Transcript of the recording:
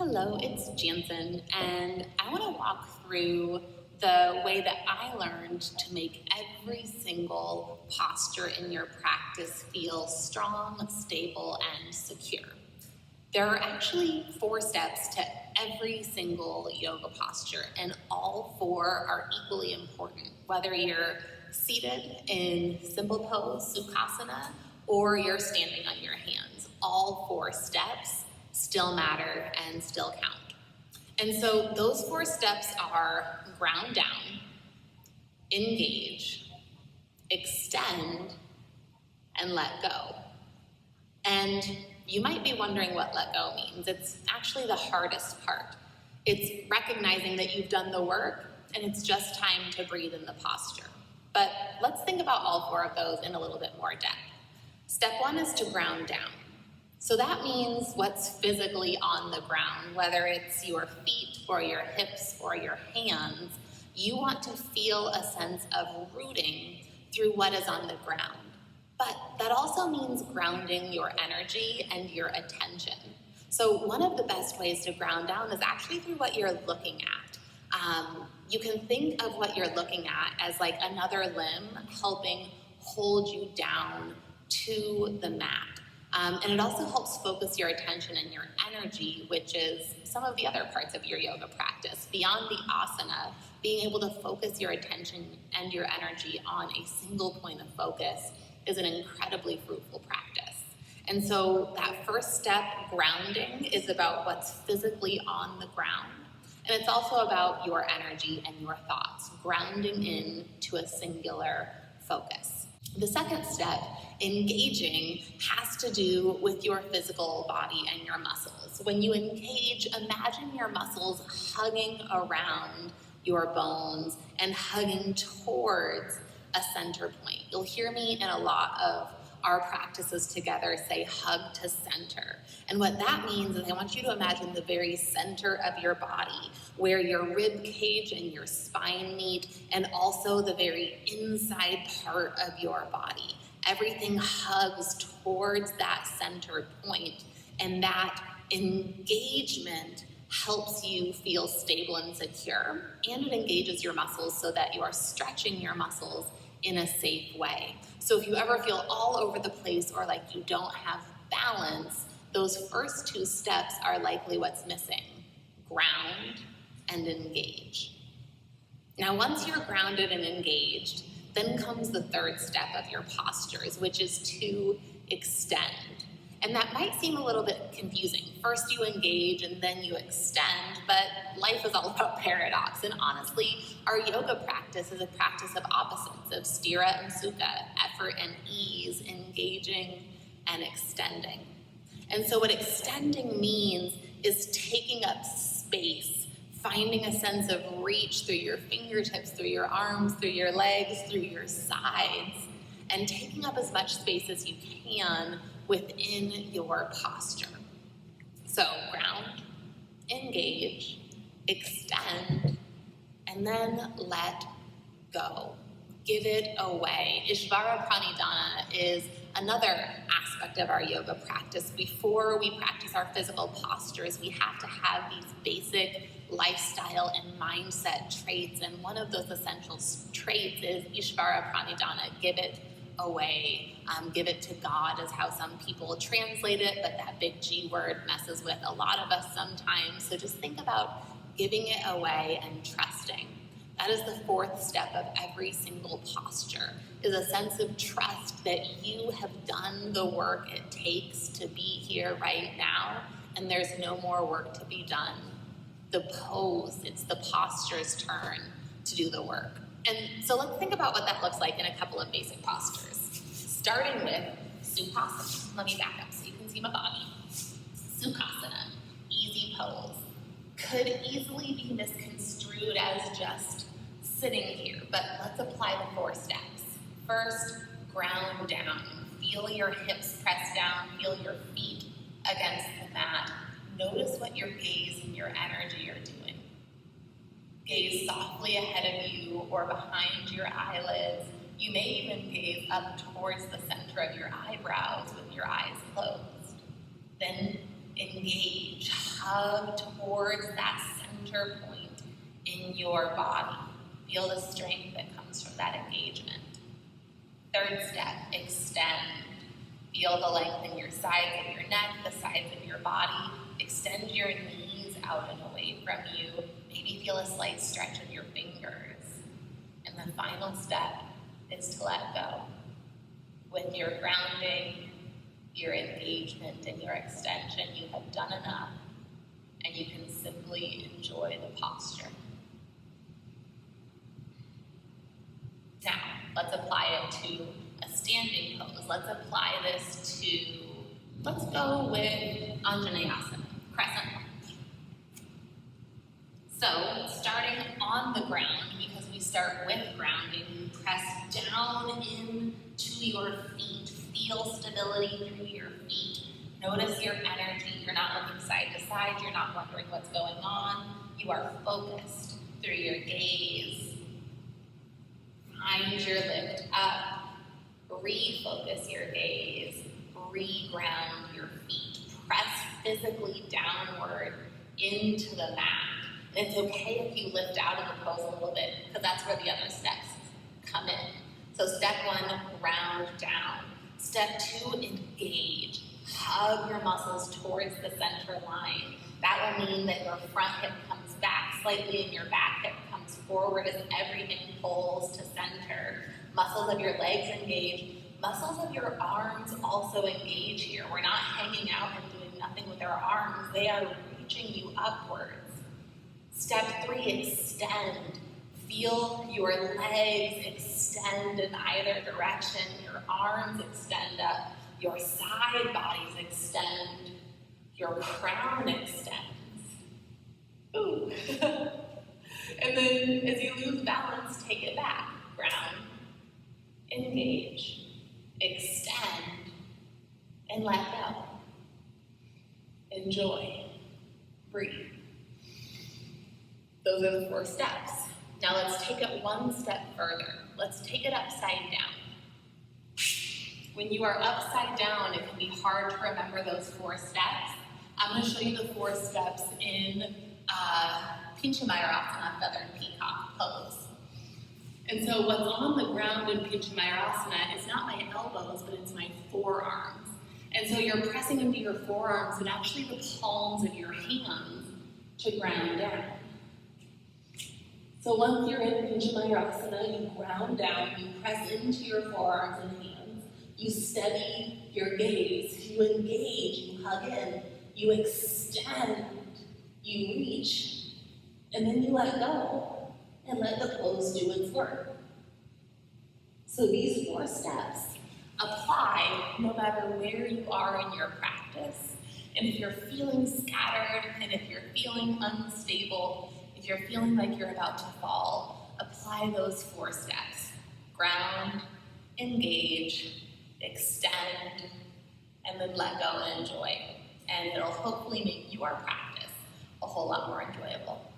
Hello, it's Janssen, and I want to walk through the way that I learned to make every single posture in your practice feel strong, stable, and secure. There are actually 4 steps to every single yoga posture, and all 4 are equally important, whether you're seated in simple pose, Sukhasana, or you're standing on your hands. All 4 steps still matter and still count. And so those 4 steps are ground down, engage, extend, and let go. And you might be wondering what let go means. It's actually the hardest part. It's recognizing that you've done the work and it's just time to breathe in the posture. But let's think about all 4 of those in a little bit more depth. Step 1 is to ground down. So that means what's physically on the ground, whether it's your feet or your hips or your hands. You want to feel a sense of rooting through what is on the ground. But that also means grounding your energy and your attention. So one of the best ways to ground down is actually through what you're looking at. You can think of what you're looking at as like another limb helping hold you down to the mat. And it also helps focus your attention and your energy, which is some of the other parts of your yoga practice. Beyond the asana, being able to focus your attention and your energy on a single point of focus is an incredibly fruitful practice. And so that first step, grounding, is about what's physically on the ground. And it's also about your energy and your thoughts, grounding in to a singular focus. The second step, engaging, has to do with your physical body and your muscles. When you engage, imagine your muscles hugging around your bones and hugging towards a center point. You'll hear me in a lot of our practices together say hug to center. And what that means is I want you to imagine the very center of your body where your rib cage and your spine meet, and also the very inside part of your body. Everything hugs towards that center point, and that engagement helps you feel stable and secure, and it engages your muscles so that you are stretching your muscles in a safe way. So if you ever feel all over the place or like you don't have balance, those first 2 steps are likely what's missing: ground and engage. Now, once you're grounded and engaged, then comes the third step of your postures, which is to extend. And that might seem a little bit confusing. First you engage and then you extend, but life is all about paradox. And honestly, our yoga practice is a practice of opposites, of stira and sukha, effort and ease, engaging and extending. And so what extending means is taking up space, finding a sense of reach through your fingertips, through your arms, through your legs, through your sides, and taking up as much space as you can within your posture. So ground, engage, extend, and then let go. Give it away. Ishvara Pranidhana is another aspect of our yoga practice. Before we practice our physical postures, we have to have these basic lifestyle and mindset traits, and one of those essential traits is Ishvara Pranidhana, give it away. Give it to God is how some people translate it, but that big G word messes with a lot of us sometimes. So just think about giving it away and trusting. That is the 4th step of every single posture, is a sense of trust that you have done the work it takes to be here right now, and there's no more work to be done. The pose, it's the posture's turn to do the work. And so let's think about what that looks like in a couple of basic postures. Starting with Sukhasana. Let me back up so you can see my body. Sukhasana, easy pose, could easily be misconstrued as just sitting here, but let's apply the 4 steps. First, ground down. Feel your hips press down, feel your feet against the mat. Notice what your gaze and your energy are doing. Gaze softly ahead of you or behind your eyelids. You may even gaze up towards the center of your eyebrows with your eyes closed. Then engage, hug hug towards that center point in your body. Feel the strength that comes from that engagement. Third step, extend. Feel the length in your sides of your neck, the sides of your body. Extend your knees out and away from you. Maybe feel a slight stretch of your fingers. And the final step is to let go. With your grounding, your engagement, and your extension, you have done enough, and you can simply enjoy the posture. Now, let's apply it to a standing pose. Let's apply this to, let's go with Vinyasa, crescent lunge. So, starting on the ground, because we start with grounding, you press down into your feet. Feel stability through your feet. Notice your energy. You're not looking side to side. You're not wondering what's going on. You are focused through your gaze. Find your lift up. Refocus your gaze. Re-ground your feet. Press physically downward into the mat. And it's okay if you lift out of the pose a little bit, because that's where the other steps come in. So step one, round down. Step two, engage. Hug your muscles towards the center line. That will mean that your front hip comes back slightly and your back hip comes forward as everything pulls to center. Muscles of your legs engage. Muscles of your arms also engage here. We're not hanging out and doing nothing with our arms. They are reaching you upwards. Step three, extend. Feel your legs extend in either direction. Your arms extend up. Your side bodies extend. Your crown extends. Ooh. And then as you lose balance, take it back. Ground, engage, extend, and let go. Enjoy. Breathe. Those are the 4 steps. Now let's take it one step further. Let's take it upside down. When you are upside down, it can be hard to remember those 4 steps. I'm going to show you the 4 steps in Pincha Mayurasana, feathered peacock pose. And so what's on the ground in Pincha Mayurasana is not my elbows, but it's my forearms. And so you're pressing into your forearms and actually the palms of your hands to ground down. So once you're in Pincha Mayurasana, you ground down, you press into your forearms and hands, you steady your gaze, you engage, you hug in, you extend, you reach, and then you let go and let the pose do its work. So these 4 steps apply no matter where you are in your practice. And if you're feeling scattered, and if you're feeling unstable, if you're feeling like you're about to fall, apply those 4 steps. Ground, engage, extend, and then let go and enjoy. And it'll hopefully make your practice a whole lot more enjoyable.